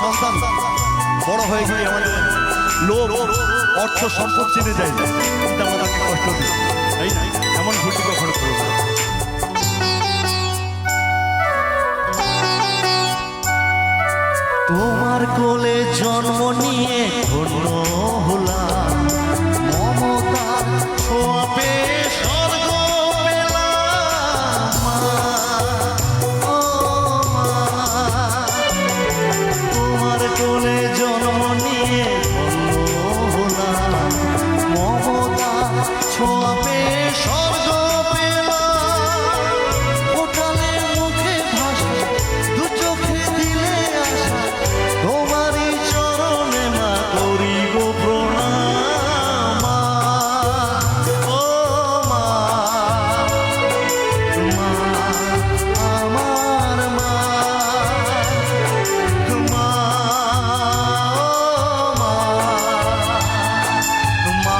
সন্তান বড় হয়ে গিয়ে আমাদের লোভ অর্থ সম্পদ চিনে যায় না, পিতা মাতাকে কষ্ট দিই, তাই না? এমন ভুল কখনো করব না। তোমার কোলে জন্ম নিয়ে ধন্য হলাম, মমতার ছোঁয়া পেয়ে স্বর্গ পেলাম। মা, ও মা, তোমার কোলে জন্ম নিয়ে ধন্য হলাম, মমতার ছোঁয়া পেয়ে স্বর্গ পেলাম। ওঠালে মুখে ভাষা, দু চোখে দিলে আশা, তোমারই চরণে মা করি গো প্রণাম। মা, ও মা, মা আমার মা, মা, ও মা, মা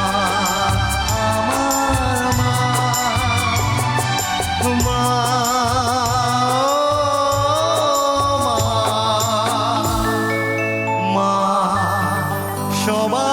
আমার মা, মা, মা সবার